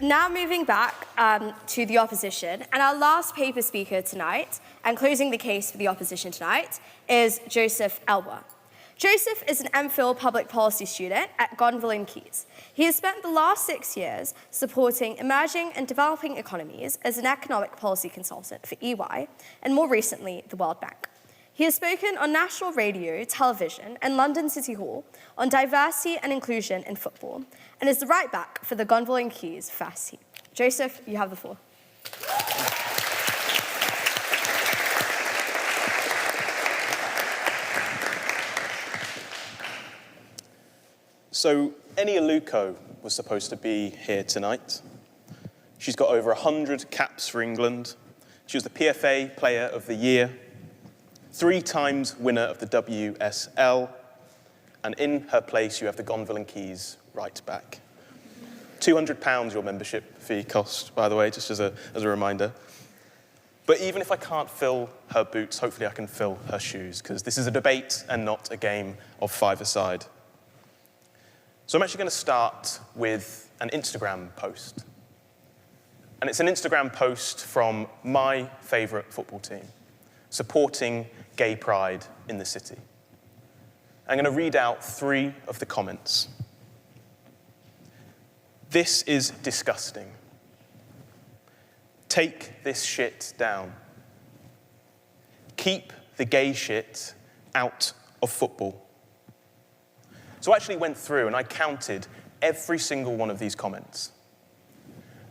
Now moving back to the opposition, and our last paper speaker tonight, and closing the case for the opposition tonight, is Joseph Eloi. Joseph is an MPhil public policy student at Gonville and Keys. He has spent the last 6 years supporting emerging and developing economies as an economic policy consultant for EY, and more recently, the World Bank. He has spoken on national radio, television, and London City Hall on diversity and inclusion in football, and is the right back for the Gonville and Keys first team. Joseph, you have the floor. So, Eni Aluko was supposed to be here tonight. She's got over 100 caps for England. She was the PFA Player of the Year, 3 times winner of the WSL, and in her place you have the Gonville and Keys right back. £200 your membership fee cost, by the way, just as a reminder. But even if I can't fill her boots, hopefully I can fill her shoes, because this is a debate and not a game of five-a-side. So I'm actually going to start with an Instagram post. And it's an Instagram post from my favourite football team, supporting gay pride in the city. I'm going to read out 3 of the comments. This is disgusting. Take this shit down. Keep the gay shit out of football. So I actually went through and I counted every single one of these comments.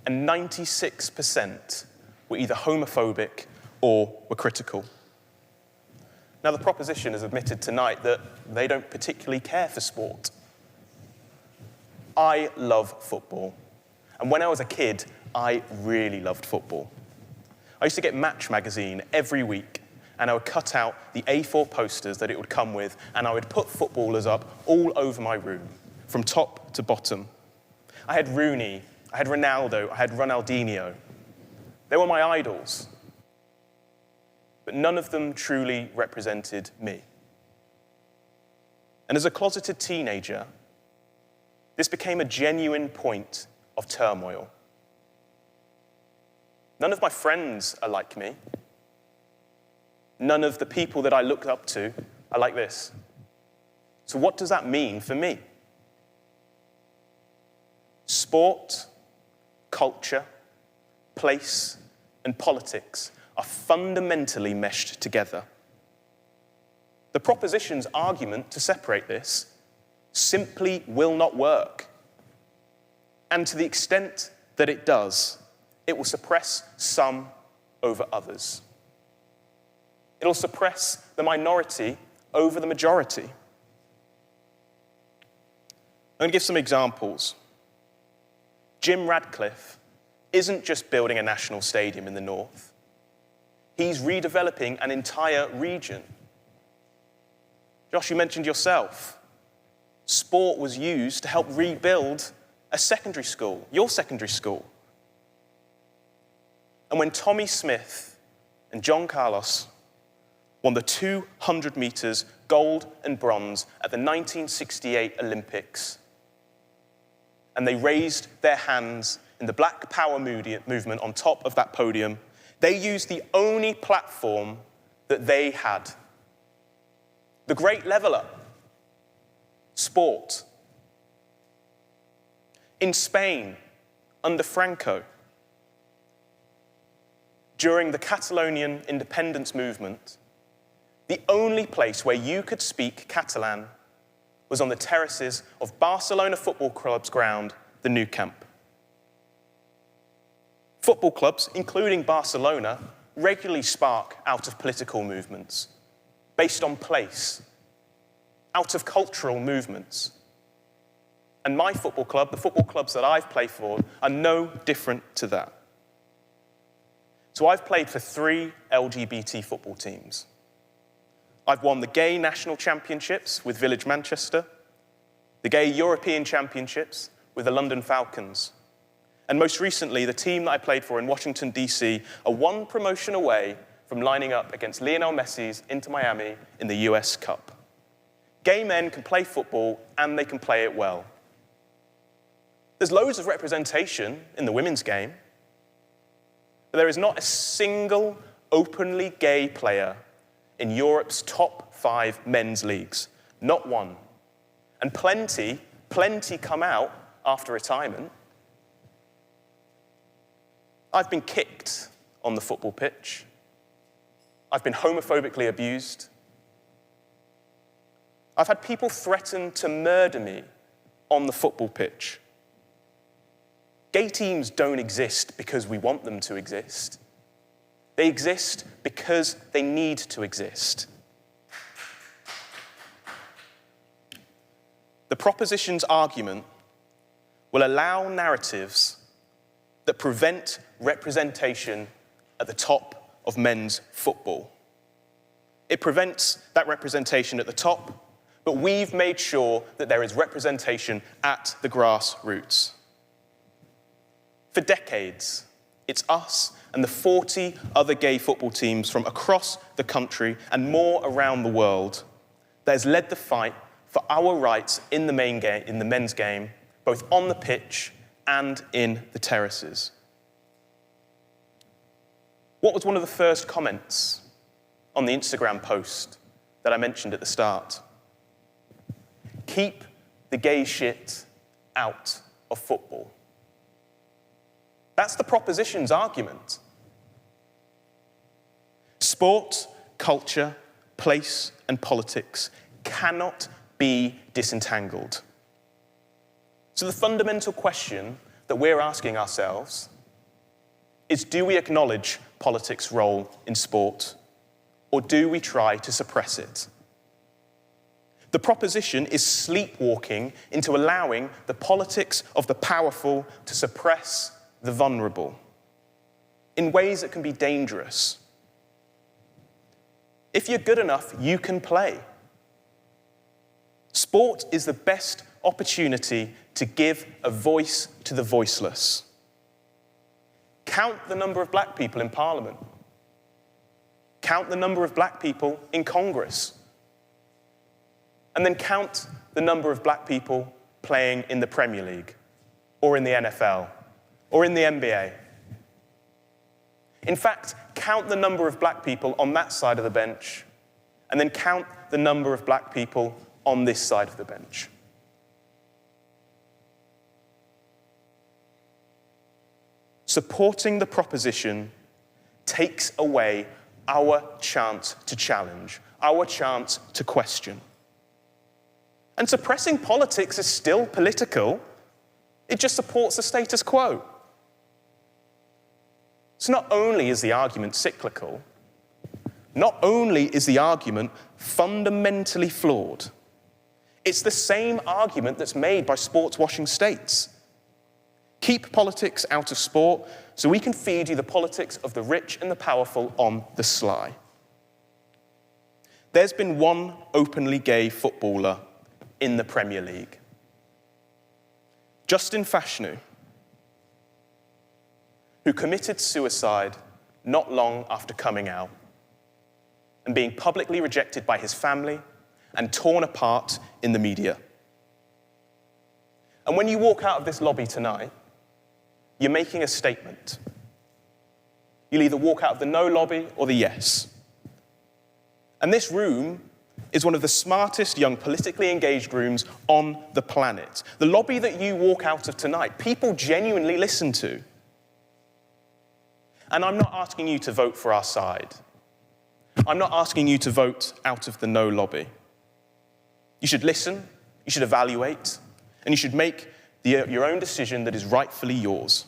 And 96% were either homophobic or were critical. Now, the proposition has admitted tonight that they don't particularly care for sport. I love football. And when I was a kid, I really loved football. I used to get Match magazine every week, and I would cut out the A4 posters that it would come with, and I would put footballers up all over my room, from top to bottom. I had Rooney, I had Ronaldo, I had Ronaldinho. They were my idols. But none of them truly represented me. And as a closeted teenager, this became a genuine point of turmoil. None of my friends are like me. None of the people that I looked up to are like this. So what does that mean for me? Sport, culture, place, and politics are fundamentally meshed together. The proposition's argument to separate this simply will not work. And to the extent that it does, it will suppress some over others. It'll suppress the minority over the majority. I'm going to give some examples. Jim Radcliffe isn't just building a national stadium in the north. He's redeveloping an entire region. Josh, you mentioned yourself. Sport was used to help rebuild a secondary school, your secondary school. And when Tommy Smith and John Carlos won the 200 meters gold and bronze at the 1968 Olympics, and they raised their hands in the Black Power movement on top of that podium, they used the only platform that they had. The great leveler, sport. In Spain, under Franco, during the Catalonian independence movement, the only place where you could speak Catalan was on the terraces of Barcelona Football Club's ground, the Nou Camp. Football clubs, including Barcelona, regularly spark out of political movements, based on place, out of cultural movements. And my football club, the football clubs that I've played for, are no different to that. So I've played for 3 LGBT football teams. I've won the Gay National Championships with Village Manchester, the Gay European Championships with the London Falcons, and most recently, the team that I played for in Washington, D.C., are 1 promotion away from lining up against Lionel Messi's Inter Miami in the US Cup. Gay men can play football, and they can play it well. There's loads of representation in the women's game, but there is not a single openly gay player in Europe's top 5 men's leagues. Not one. And plenty come out after retirement. I've been kicked on the football pitch. I've been homophobically abused. I've had people threaten to murder me on the football pitch. Gay teams don't exist because we want them to exist. They exist because they need to exist. The proposition's argument will allow narratives that prevent representation at the top of men's football. It prevents that representation at the top, but we've made sure that there is representation at the grassroots. For decades, it's us and the 40 other gay football teams from across the country and more around the world that has led the fight for our rights in the men's game, both on the pitch and in the terraces. What was one of the first comments on the Instagram post that I mentioned at the start? Keep the gay shit out of football. That's the proposition's argument. Sport, culture, place, and politics cannot be disentangled. So the fundamental question that we're asking ourselves is, do we acknowledge politics' role in sport, or do we try to suppress it? The proposition is sleepwalking into allowing the politics of the powerful to suppress the vulnerable in ways that can be dangerous. If you're good enough, you can play. Sport is the best opportunity to give a voice to the voiceless. Count the number of black people in Parliament. Count the number of black people in Congress. And then count the number of black people playing in the Premier League, or in the NFL, or in the NBA. In fact, count the number of black people on that side of the bench, and then count the number of black people on this side of the bench. Supporting the proposition takes away our chance to challenge, our chance to question. And suppressing politics is still political. It just supports the status quo. So not only is the argument cyclical, not only is the argument fundamentally flawed, it's the same argument that's made by sports-washing states. Keep politics out of sport so we can feed you the politics of the rich and the powerful on the sly. There's been one openly gay footballer in the Premier League. Justin Fashanu, who committed suicide not long after coming out and being publicly rejected by his family and torn apart in the media. And when you walk out of this lobby tonight, you're making a statement. You'll either walk out of the no lobby or the yes. And this room is one of the smartest young politically engaged rooms on the planet. The lobby that you walk out of tonight, people genuinely listen to. And I'm not asking you to vote for our side. I'm not asking you to vote out of the no lobby. You should listen, you should evaluate, and you should make your own decision that is rightfully yours.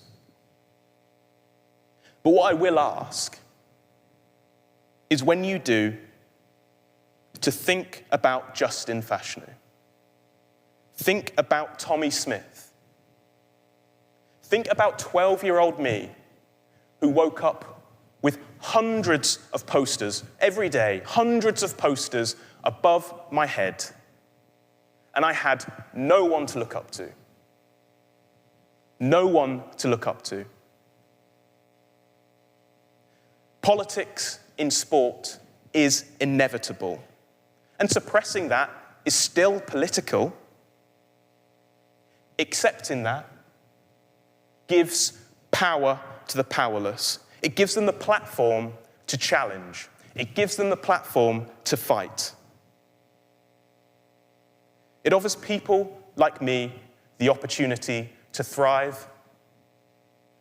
But what I will ask is, when you do, to think about Justin Fashanu. Think about Tommy Smith. Think about 12-year-old me, who woke up with hundreds of posters every day, hundreds of posters above my head, and I had no one to look up to. No one to look up to. Politics in sport is inevitable, and suppressing that is still political. Accepting that gives power to the powerless. It gives them the platform to challenge. It gives them the platform to fight. It offers people like me the opportunity to thrive,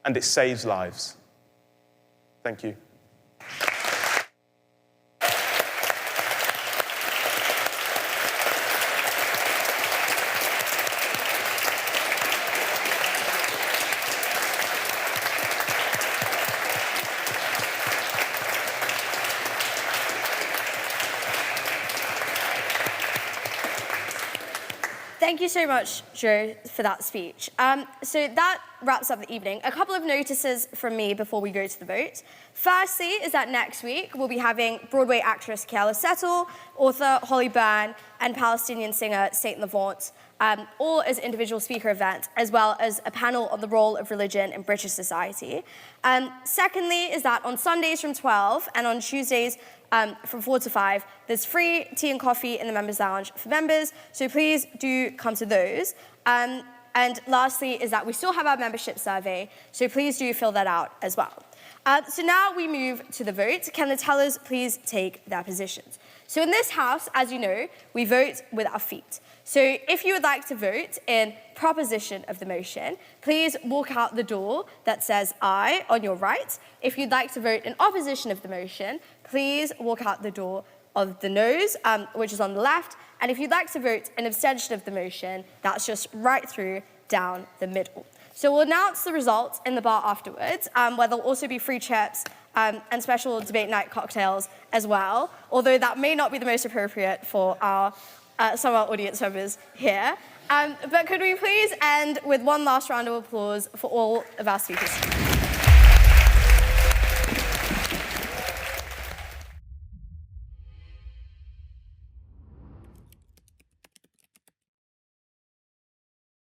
and it saves lives. Thank you. Thank you so much, Joe, for that speech. So that wraps up the evening. A couple of notices from me before we go to the vote. Firstly is that next week we'll be having Broadway actress Kiala Settle, author Holly Byrne, and Palestinian singer Saint Levant, all as individual speaker events, as well as a panel on the role of religion in British society. Secondly is that on Sundays from 12 and on Tuesdays from 4 to 5, there's free tea and coffee in the members' lounge for members, so please do come to those. And lastly is that we still have our membership survey, so please do fill that out as well. So now we move to the vote. Can the tellers please take their positions? So in this house, as you know, we vote with our feet. So if you would like to vote in proposition of the motion, please walk out the door that says aye on your right. If you'd like to vote in opposition of the motion, please walk out the door of the noes, which is on the left. And if you'd like to vote in abstention of the motion, that's just right through down the middle. So we'll announce the results in the bar afterwards, where there'll also be free chips and special debate night cocktails as well, although that may not be the most appropriate for some of our audience members here. But could we please end with one last round of applause for all of our speakers?